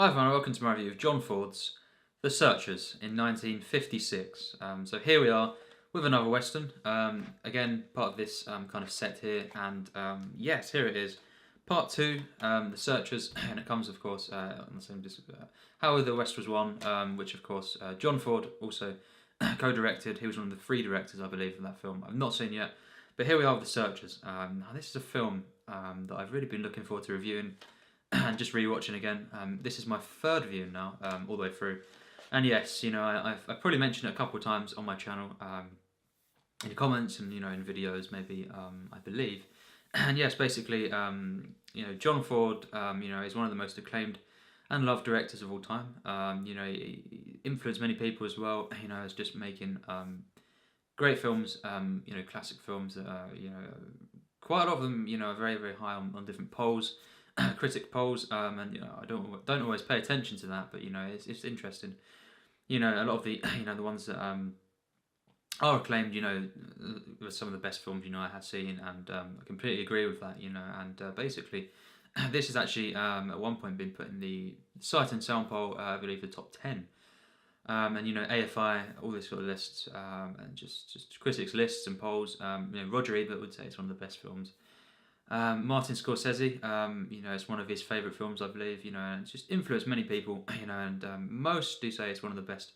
Hi everyone, welcome to my review of John Ford's The Searchers in 1956. So here we are with another Western, again part of this kind of set here, and yes, here it is, part 2, The Searchers, and it comes of course on the same disc, How the West Was Won, which of course John Ford also co-directed. He was one of the 3 directors I believe of that film. I've not seen yet, but here we are with The Searchers. Now this is a film that I've really been looking forward to reviewing and just rewatching again. This is my 3rd view now, all the way through. And yes, I've probably mentioned it a couple of times on my channel, in comments and in videos maybe, I believe. And yes, basically, John Ford, is one of the most acclaimed and loved directors of all time. He influenced many people as well. As just making great films. Classic films that are, quite a lot of them, are very very high on different polls. Critic polls, and I don't always pay attention to that, but it's interesting. A lot of the the ones that are acclaimed, were some of the best films I had seen, and I completely agree with that. And basically, this has actually at one point been put in the Sight and Sound poll, I believe the top 10. And AFI, all these sort of lists, and just critics lists and polls. Roger Ebert would say it's one of the best films. Martin Scorsese, it's one of his favourite films, I believe, and it's just influenced many people, and most do say it's one of the best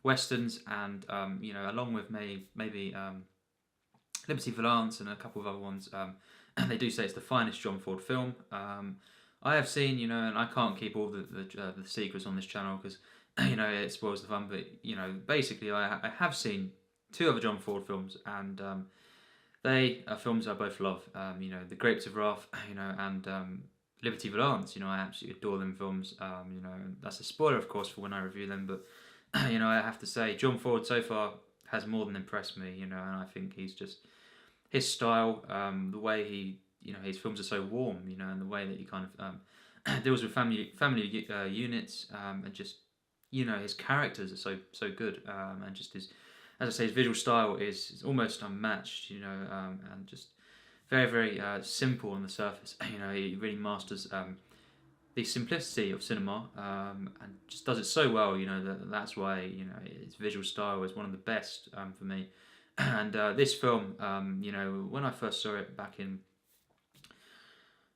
westerns, and along with maybe Liberty Valance and a couple of other ones, they do say it's the finest John Ford film. I have seen, and I can't keep all the secrets on this channel because it spoils the fun, but basically I have seen 2 other John Ford films, and they are films I both love. The Grapes of Wrath, and Liberty Valance. I absolutely adore them films. And that's a spoiler, of course, for when I review them. But I have to say, John Ford so far has more than impressed me. And I think he's just his style, the way he, his films are so warm. And the way that he kind of deals with family units, and just his characters are so good, and just his, as I say, his visual style is almost unmatched, and just very, very simple on the surface. He really masters the simplicity of cinema, and just does it so well. That's why his visual style is one of the best for me. And this film, when I first saw it back in,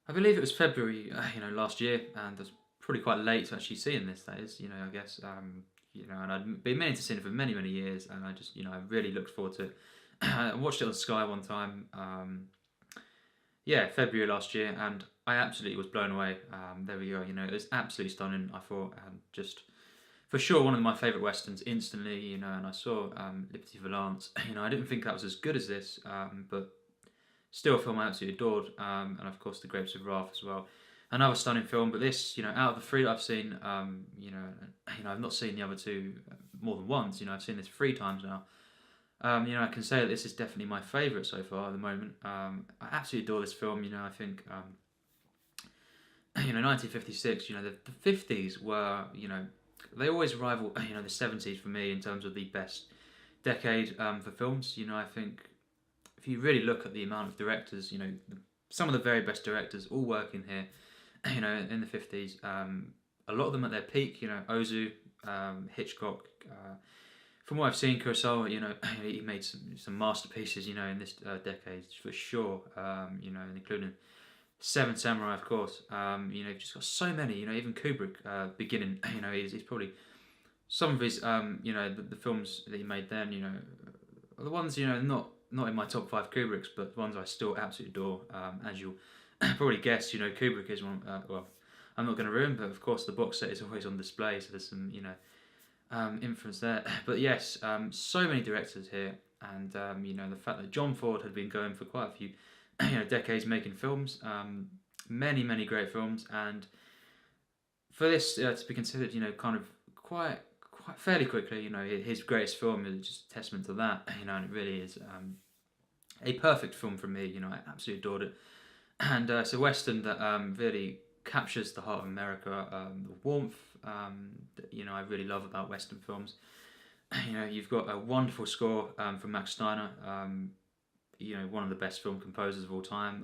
I believe it was February, last year, and it's probably quite late to actually seeing this. That is, I guess. And I'd been meaning to see it for many, many years, and I just, I really looked forward to it. I watched it on Sky one time, February last year, and I absolutely was blown away. There we go, it was absolutely stunning, I thought, and just, for sure, one of my favourite westerns instantly, and I saw Liberty Valance, I didn't think that was as good as this, but still a film I absolutely adored, and of course The Grapes of Wrath as well. Another stunning film, but this, out of the 3 that I've seen, I've not seen the other 2 more than once. I've seen this 3 times now. I can say that this is definitely my favourite so far at the moment. I absolutely adore this film. I think, 1956. The 50s were, they always rival, the 70s for me in terms of the best decade for films. I think if you really look at the amount of directors, some of the very best directors all working here. In the 50s, a lot of them at their peak, Ozu, Hitchcock, from what I've seen, Kurosawa, he made some masterpieces, in this decade, for sure, including Seven Samurai, of course. Just got so many, even Kubrick, beginning, he's probably, some of his, the films that he made then, are the ones, not in my top 5 Kubricks, but ones I still absolutely adore, as you'll probably guess, Kubrick is one. Well, I'm not going to ruin, but of course the box set is always on display, so there's some, influence there. But yes, so many directors here, and the fact that John Ford had been going for quite a few, decades making films, many great films, and for this to be considered, kind of quite fairly quickly, his greatest film is just a testament to that, and it really is a perfect film for me. I absolutely adored it. And it's a western that really captures the heart of America, the warmth that I really love about western films. You've got a wonderful score from Max Steiner, one of the best film composers of all time.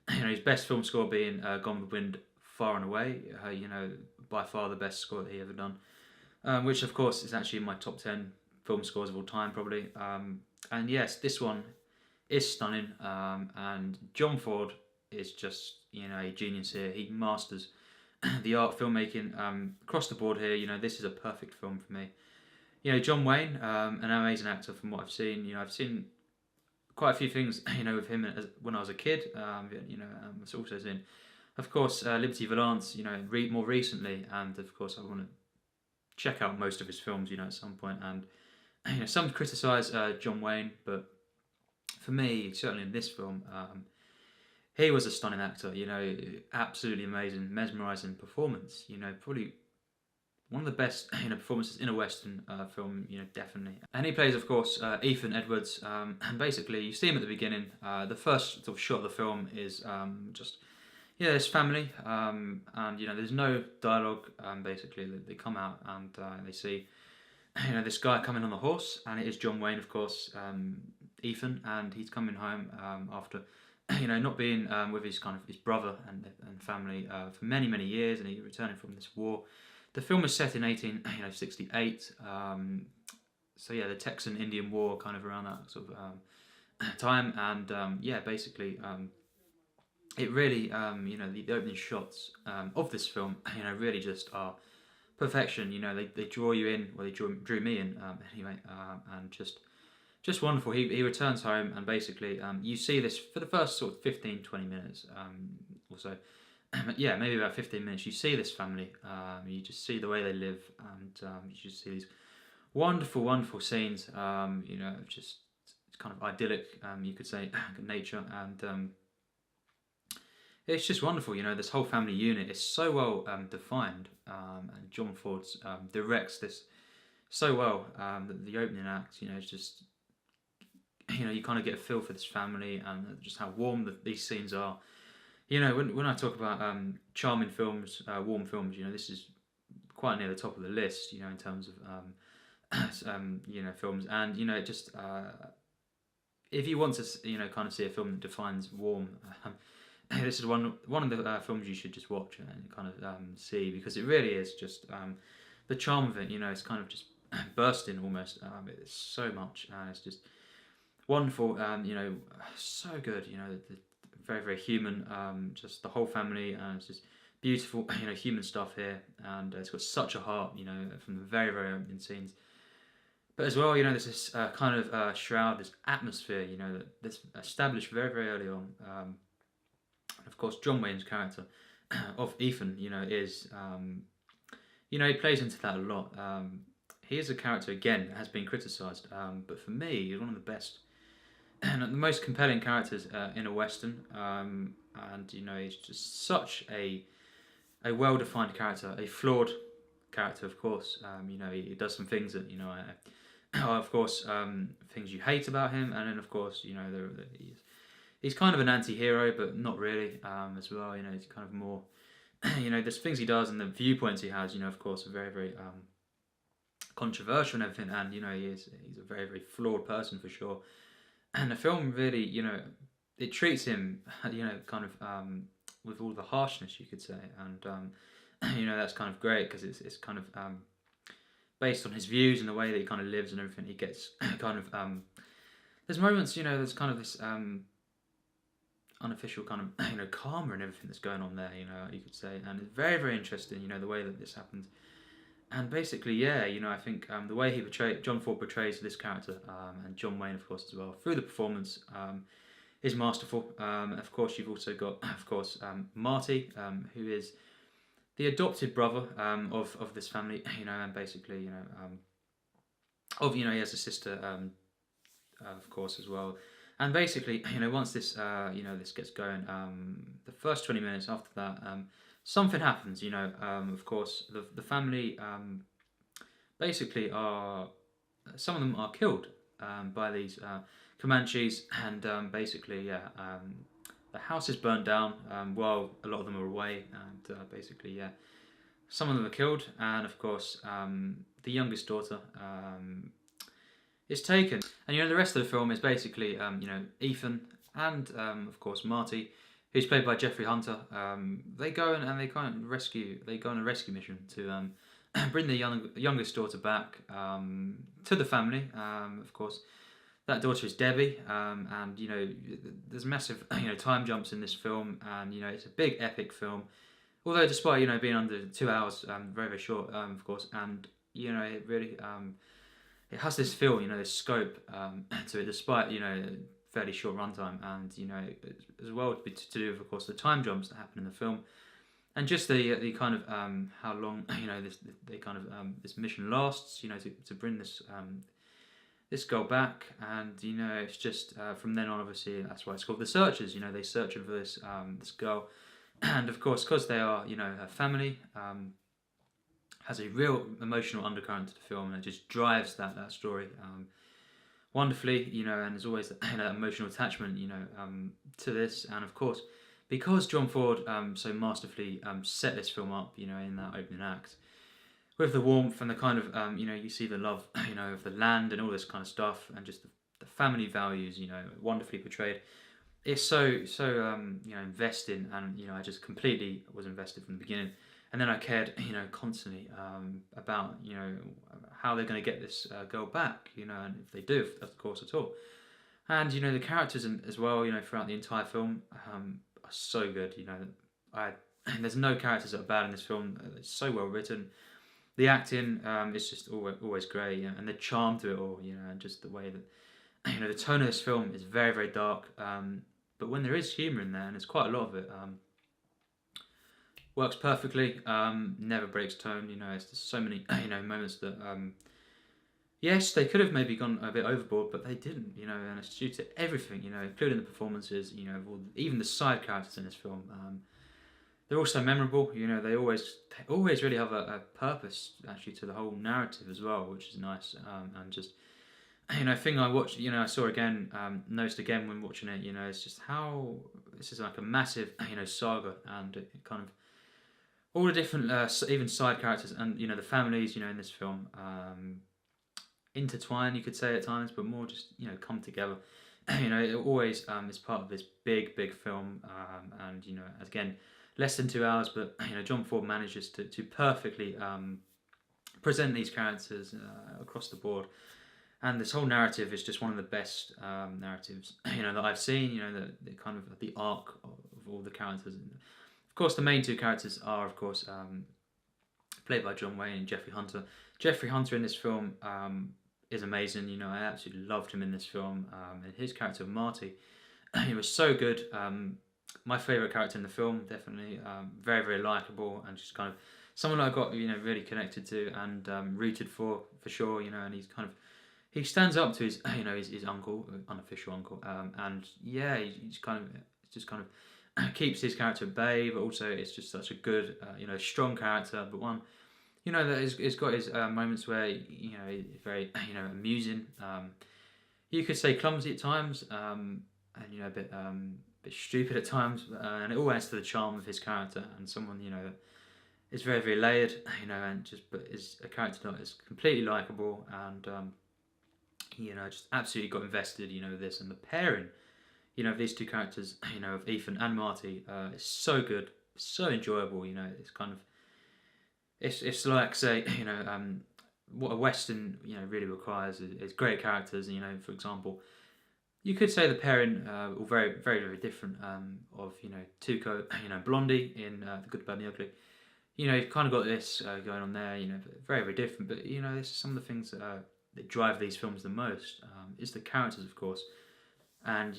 His best film score being Gone with the Wind far and away, you know, by far the best score that he ever done. Which of course is actually in my top 10 film scores of all time, probably. And yes, this one is stunning, and John Ford is just, you know, a genius here. He masters the art filmmaking across the board here. You know, this is a perfect film for me. You know, John Wayne, an amazing actor from what I've seen. You know, I've seen quite a few things, you know, with him when I was a kid. You know, I've also seen, of course, Liberty Valance, you know, more recently, and of course I want to check out most of his films, you know, at some point. And you know, some criticise John Wayne, but for me, certainly in this film, he was a stunning actor. You know, absolutely amazing, mesmerising performance. You know, probably one of the best, you know, performances in a Western film. You know, definitely. And he plays, of course, Ethan Edwards. And basically, you see him at the beginning. The first sort of shot of the film is just, yeah, his family, and you know, there's no dialogue. Basically, they come out and they see, you know, this guy coming on the horse, and it is John Wayne, of course, Ethan, and he's coming home after, you know, not being with his brother and family for many years, and he's returning from this war. The film is set in 1868. So yeah, the Texan Indian War, kind of around that sort of time, and yeah, basically. It really, you know, the opening shots of this film, you know, really just are perfection. You know, they draw you in, well, they drew me in anyway, and just wonderful. He returns home, and basically you see this for the first sort of 15-20 minutes or so. Yeah, maybe about 15 minutes. You see this family. You just see the way they live, and you just see these wonderful scenes. You know, just it's kind of idyllic, you could say, nature, and it's just wonderful. You know, this whole family unit is so well defined, and John Ford directs this so well. The opening act, you know, it's just, you know, you kind of get a feel for this family and just how warm these scenes are. You know, when I talk about charming films, warm films, you know, this is quite near the top of the list. You know, in terms of you know, films, and you know, just if you want to, you know, kind of see a film that defines warm. This is one of the films you should just watch and kind of see, because it really is just the charm of it. You know, it's kind of just bursting almost. It's so much, and it's just wonderful. You know, so good. You know, very human. Just the whole family, and it's just beautiful. You know, human stuff here, and it's got such a heart. You know, from the very opening scenes. But as well, you know, there's this kind of shroud, this atmosphere. You know, that's established very early on. Of course, John Wayne's character of Ethan, you know, is, you know, he plays into that a lot. He is a character, again, that has been criticised, but for me, he's one of the best and the most compelling characters in a Western. And, you know, he's just such a well-defined character, a flawed character, of course. You know, he does some things that, you know, are, of course, things you hate about him, and then, of course, you know, he's kind of an anti-hero, but not really, as well. You know, he's kind of more, you know, there's things he does and the viewpoints he has, you know, of course, are very controversial and everything. And, you know, he's a very flawed person for sure. And the film really, you know, it treats him, you know, kind of with all the harshness, you could say. And, you know, that's kind of great, because it's kind of based on his views and the way that he kind of lives and everything. He gets kind of, there's moments, you know, there's kind of this unofficial kind of, you know, karma and everything that's going on there, you know, you could say. And it's very interesting, you know, the way that this happens. And basically, yeah, you know, I think the way John Ford portrays this character, and John Wayne, of course, as well, through the performance, is masterful. Of course, you've also got, of course, Marty, who is the adopted brother of this family, you know, and basically, you know, you know, he has a sister, of course, as well. And basically, you know, once this, you know, this gets going, the first 20 minutes after that, something happens, you know. Of course, the family basically some of them are killed by these Comanches, and basically, yeah, the house is burnt down while a lot of them are away, and basically, yeah, some of them are killed, and of course, the youngest daughter is taken. And, you know, the rest of the film is basically, you know, Ethan and, of course, Marty, who's played by Jeffrey Hunter. They go and they kind of rescue. They go on a rescue mission to bring their youngest daughter back to the family. Of course, that daughter is Debbie, and there's massive time jumps in this film, and it's a big epic film. Although despite being under 2 hours, very very short, of course, and it really it has this feel, this scope to it, despite fairly short runtime, and as well to do with, of course, the time jumps that happen in the film, and just the kind of how long this they kind of this mission lasts, to bring this girl back, and it's just from then on, obviously that's why it's called The Searchers. They searching for this girl, and of course because they are her family. Has a real emotional undercurrent to the film, and it just drives that story wonderfully, and there's always that emotional attachment, to this, and of course, because John Ford so masterfully set this film up, in that opening act, with the warmth and the kind of, you see the love, of the land and all this kind of stuff, and just the family values, wonderfully portrayed. It's so investing, and I just completely was invested from the beginning. And then I cared, constantly about, how they're going to get this girl back, and if they do, of course, at all. And the characters as well, throughout the entire film, are so good. I there's no characters that are bad in this film. It's so well written. The acting is just always great, and the charm to it all, and just the way that the tone of this film is very very dark. But when there is humour in there, and there's quite a lot of it. Works perfectly, never breaks tone. It's just so many moments that yes, they could have maybe gone a bit overboard, but they didn't. And it's due to everything. Including the performances. Even the side characters in this film. They're also memorable. They always really have a purpose actually to the whole narrative as well, which is nice. And just thing I watched. I saw again, noticed again when watching it. It's just how this is like a massive saga, and it kind of all the different even side characters, and the families in this film intertwine, you could say, at times, but more just come together. It always is part of this big film, and again, less than 2 hours, but John Ford manages to perfectly present these characters across the board, and this whole narrative is just one of the best narratives that I've seen. The kind of the arc of all the characters. Of course, the main two characters are, of course, played by John Wayne and Jeffrey Hunter. Jeffrey Hunter in this film is amazing. I absolutely loved him in this film. And his character, Marty, he was so good. My favourite character in the film, definitely. Very, very likeable, and just kind of someone I got really connected to and rooted for sure. And he's kind of he stands up to his his uncle, unofficial uncle, and yeah, he's kind of just kind of keeps his character at bay, but also it's just such a good, strong character, but one, that has got his moments where, he's very, amusing. You could say clumsy at times, and a bit stupid at times, and it all adds to the charm of his character, and someone that is very very layered, and but is a character that is completely likable, and just absolutely got invested, with this, and the pairing. These two characters, of Ethan and Marty, is so good, so enjoyable. It's kind of, it's like, say, what a Western, really requires is great characters. For example, you could say the pairing, are very, very, very different. Of Tuco, Blondie in The Good, Bad, and the Ugly. You've kind of got this going on there. Very, very different. But this is some of the things that drive these films the most. Is the characters, of course. And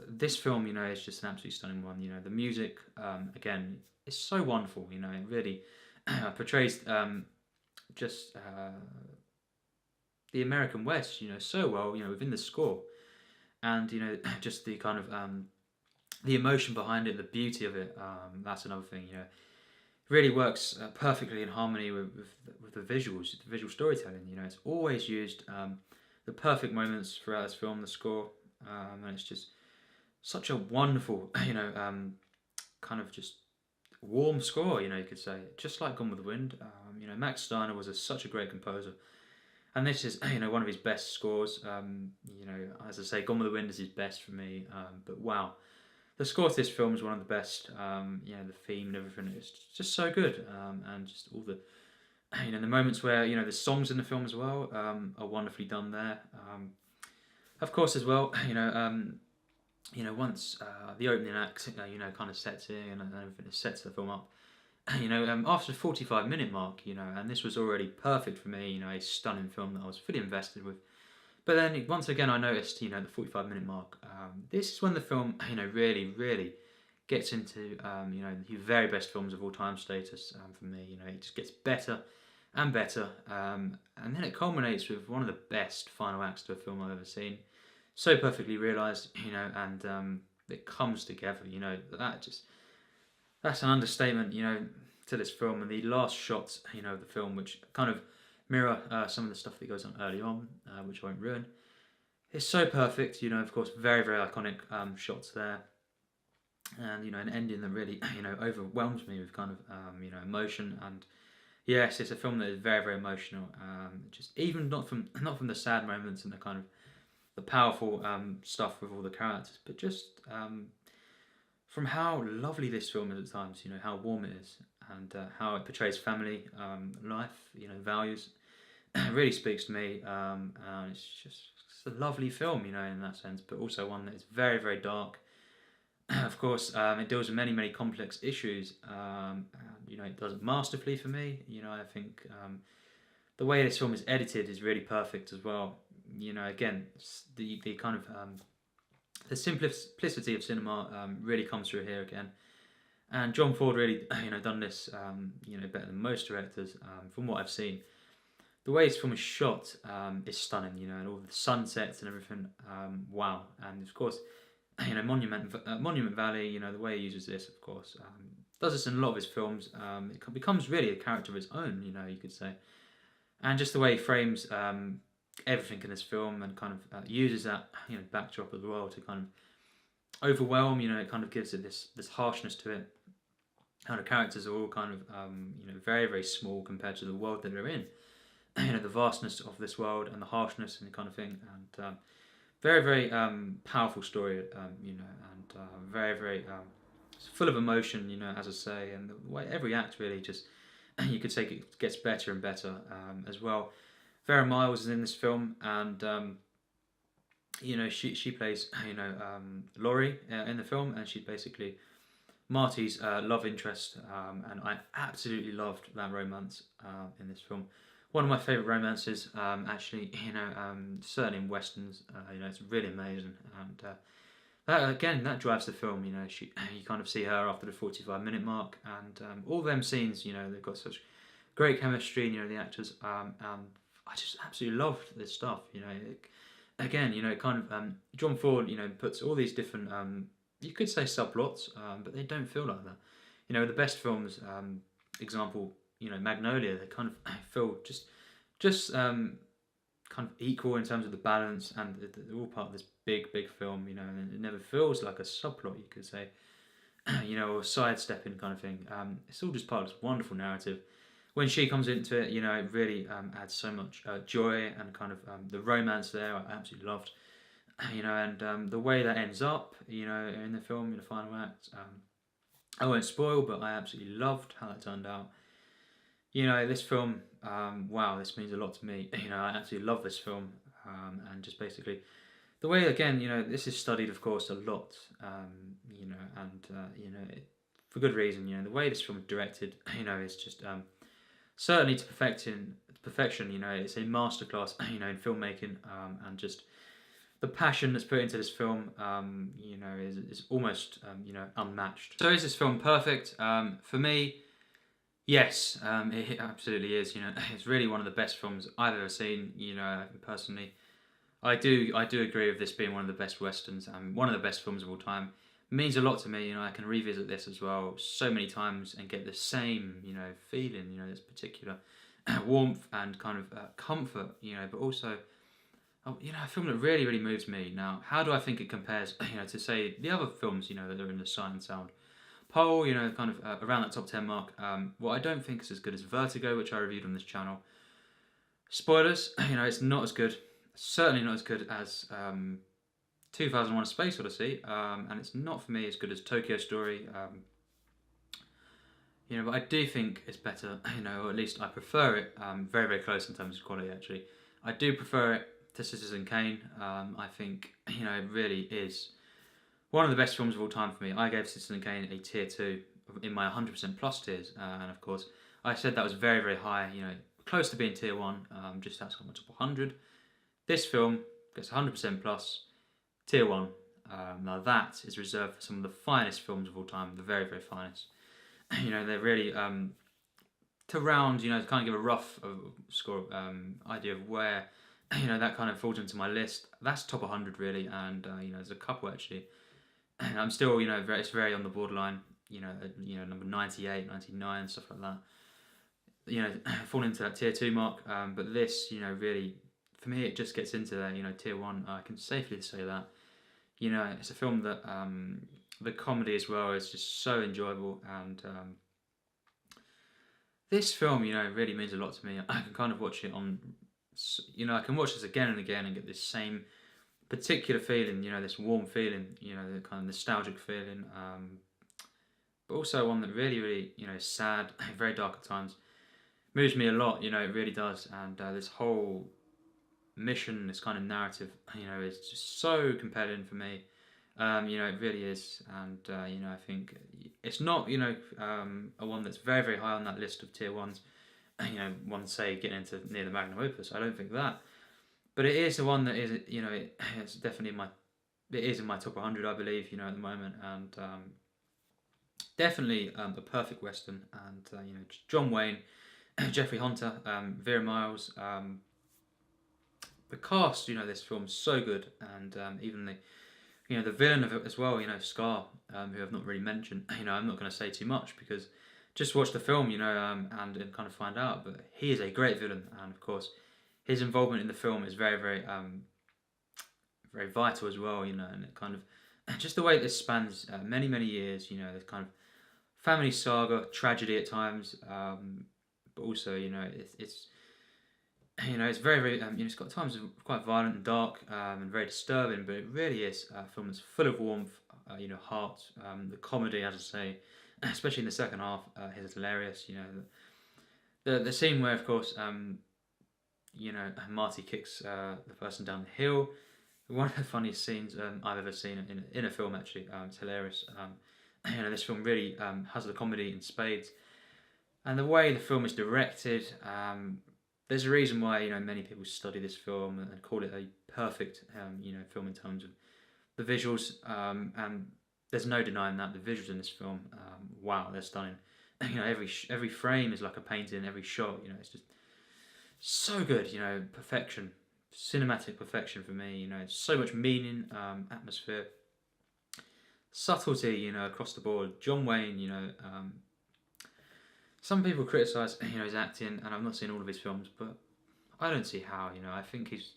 this film, is just an absolutely stunning one. The music, again, is so wonderful. It really portrays just the American West, so well. Within the score, and just the kind of the emotion behind it, the beauty of it. That's another thing. It really works perfectly in harmony with the visuals, the visual storytelling. It's always used the perfect moments throughout this film. The score. And it's just such a wonderful, kind of just warm score, you could say, just like Gone with the Wind. Max Steiner was such a great composer, and this is, one of his best scores. As I say, Gone with the Wind is his best for me. But wow, the score to this film is one of the best. The theme and everything is just so good, and just all the the moments where the songs in the film as well are wonderfully done there. Of course, as well, once the opening act, kind of sets in and everything sets the film up. After the 45-minute mark, and this was already perfect for me. A stunning film that I was fully invested with. But then once again, I noticed, the 45-minute mark. This is when the film, really, really gets into, the very best films of all time status for me. It just gets better and better, and then it culminates with one of the best final acts to a film I've ever seen. So perfectly realised, and it comes together. That's an understatement, to this film. And the last shots, of the film, which kind of mirror some of the stuff that goes on early on, which I won't ruin. It's so perfect, of course, very, very iconic shots there. And, an ending that really, overwhelms me with kind of, emotion. And yes, it's a film that is very, very emotional. Just even not from the sad moments and the kind of the powerful stuff with all the characters, but just from how lovely this film is at times, how warm it is, and how it portrays family life, values. It really speaks to me, and it's a lovely film, in that sense, but also one that is very, very dark. Of course, it deals with many, many complex issues. And, it does it masterfully for me. I think the way this film is edited is really perfect as well. Again, the kind of the simplicity of cinema really comes through here again. And John Ford really, done this, better than most directors from what I've seen. The way this film is shot is stunning, and all the sunsets and everything. Wow! And of course, Monument Valley. The way he uses this, of course, does this in a lot of his films. It becomes really a character of its own, you could say, and just the way he frames everything in this film and kind of uses that backdrop of the world to kind of overwhelm. It kind of gives it this harshness to it. How the characters are all kind of very, very small compared to the world that they're in. The vastness of this world and the harshness and the kind of thing, and very, very powerful story, and very, very full of emotion, as I say, and the way every act really just you could say it gets better and better as well. Vera Miles is in this film, and she plays Laurie in the film, and she's basically Marty's love interest, and I absolutely loved that romance in this film. One of my favourite romances, actually, certainly in westerns, it's really amazing, and that drives the film. You kind of see her after the 45-minute mark, and all them scenes, they've got such great chemistry, the actors, and I just absolutely loved this stuff. It kind of John Ford, puts all these different, you could say subplots, but they don't feel like that. The best films, example, Magnolia, they kind of feel just kind of equal in terms of the balance, and they're all part of this big film, and it never feels like a subplot, you could say, or sidestepping kind of thing. It's all just part of this wonderful narrative. When she comes into it, it really adds so much joy, and kind of the romance there I absolutely loved. And the way that ends up, in the film, in the final act, I won't spoil, but I absolutely loved how that turned out. This film, wow, this means a lot to me. I absolutely love this film, and just basically the way, again, this is studied, of course, a lot, for good reason. The way this film is directed, is just certainly to perfection. It's a masterclass, in filmmaking, and just the passion that's put into this film, is almost, unmatched. So is this film perfect? For me, yes, it absolutely is. It's really one of the best films I've ever seen. Personally, I do agree with this being one of the best westerns and one of the best films of all time. It means a lot to me. I can revisit this as well so many times and get the same, feeling. This particular warmth and kind of comfort. But also, a film that really, really moves me. Now, how do I think it compares, to say the other films, that are in the sight and sound poll, kind of around that top 10 mark? What I don't think is as good as Vertigo, which I reviewed on this channel. Spoilers, it's not as good. Certainly not as good as 2001: A Space Odyssey, and it's not for me as good as Tokyo Story. But I do think it's better. Or at least I prefer it. Very very close in terms of quality. Actually, I do prefer it to Citizen Kane. I think it really is one of the best films of all time for me. I gave Citizen Kane a tier 2 in my 100% plus tiers, and of course I said that was very very high. Close to being tier 1, just outside my top 100. This film gets 100% plus, tier 1. Now that is reserved for some of the finest films of all time, the very very finest. They're really to round, to kind of give a rough score idea of where that kind of falls into my list. That's top 100 really, and there's a couple actually. I'm still it's very on the borderline. Number 98, 99, stuff like that. Falling into that tier 2 mark. But this, really, for me, it just gets into there. Tier 1. I can safely say that. It's a film that the comedy as well is just so enjoyable, and this film, really means a lot to me. I can kind of watch it on, I can watch this again and again and get this same particular feeling, this warm feeling, the kind of nostalgic feeling, but also one that really, really, is sad, very dark at times, moves me a lot, it really does, and this whole mission, this kind of narrative, is just so compelling for me. It really is, and I think it's not, a one that's very, very high on that list of tier 1s. One say getting into near the magnum opus. I don't think that, but it is the one that is, it's definitely it is in my top 100, I believe, at the moment, and definitely a perfect western, and John Wayne, Jeffrey Hunter, Vera Miles. The cast, this film's so good, and even the villain of it as well, Scar, who I've not really mentioned. I'm not going to say too much because just watch the film, and kind of find out. But he is a great villain, and of course, his involvement in the film is very, very, very vital as well. And it kind of just the way this spans many, many years. This kind of family saga, tragedy at times, but also, it's it's very, very, it's got times of quite violent and dark, and very disturbing, but it really is a film that's full of warmth, heart. The comedy, as I say, especially in the second half, is hilarious. The scene where, of course, Marty kicks the person down the hill. One of the funniest scenes I've ever seen in a film. Actually, it's hilarious. This film really has the comedy in spades, and the way the film is directed. There's a reason why many people study this film and call it a perfect film in terms of the visuals, and there's no denying that the visuals in this film, wow, they're stunning. Every frame is like a painting, every shot, it's just so good. Perfection, cinematic perfection for me. It's so much meaning, atmosphere, subtlety, across the board. John Wayne, some people criticise, his acting, and I've not seen all of his films, but I don't see how. I think he's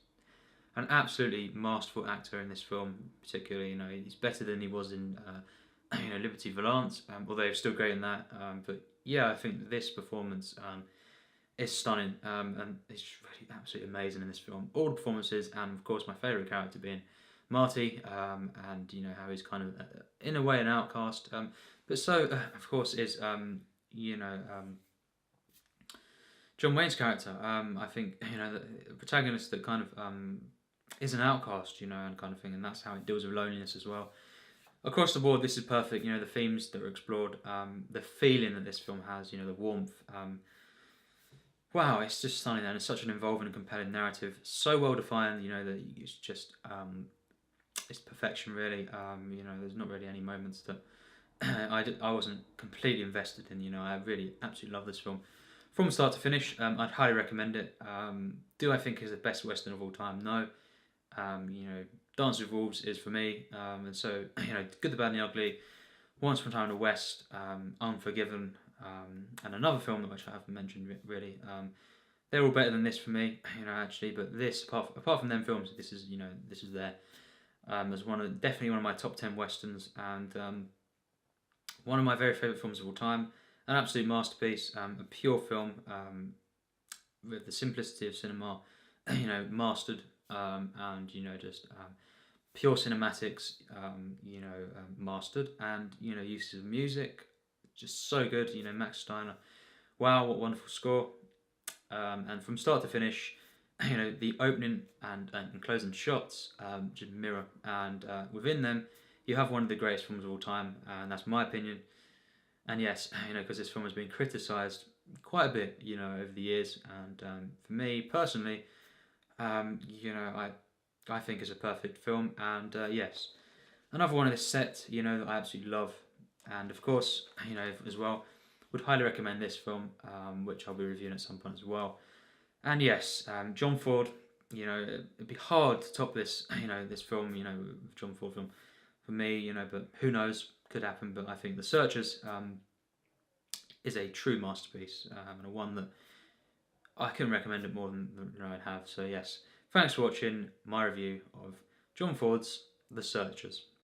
an absolutely masterful actor in this film, particularly. He's better than he was in, Liberty Valance, although he's still great in that. But yeah, I think this performance is stunning, and he's really absolutely amazing in this film. All the performances, and of course my favourite character being Marty, and how he's kind of in a way an outcast, but so of course is. John Wayne's character, I think, the protagonist that kind of is an outcast, and kind of thing, and that's how it deals with loneliness as well. Across the board, this is perfect. The themes that are explored, the feeling that this film has, the warmth. Wow, it's just stunning, and it's such an involving and compelling narrative, so well defined. That it's just it's perfection, really. There's not really any moments that I wasn't completely invested in. I really absolutely love this film from start to finish. I'd highly recommend it. Do I think it's the best western of all time? No. Dance with Wolves is for me, and so Good, the Bad, and the Ugly, Once Upon a Time in the West, Unforgiven, and another film which I haven't mentioned really. They're all better than this for me, actually. But this, apart from them films, this is there. As definitely one of my top 10 westerns, and one of my very favourite films of all time, an absolute masterpiece, a pure film, with the simplicity of cinema, mastered, and just pure cinematics, mastered, and uses of music, just so good. Max Steiner, wow, what wonderful score. And from start to finish, the opening and closing shots just mirror, and within them, you have one of the greatest films of all time, and that's my opinion. And yes, because this film has been criticised quite a bit, over the years, and for me personally, I think it's a perfect film, and yes, another one of this set, that I absolutely love, and of course, as well, would highly recommend this film, which I'll be reviewing at some point as well. And yes, John Ford. It'd be hard to top this. This film. John Ford film for me. But who knows? Could happen. But I think The Searchers is a true masterpiece, and a one that I can recommend it more than I have. So yes, thanks for watching my review of John Ford's The Searchers.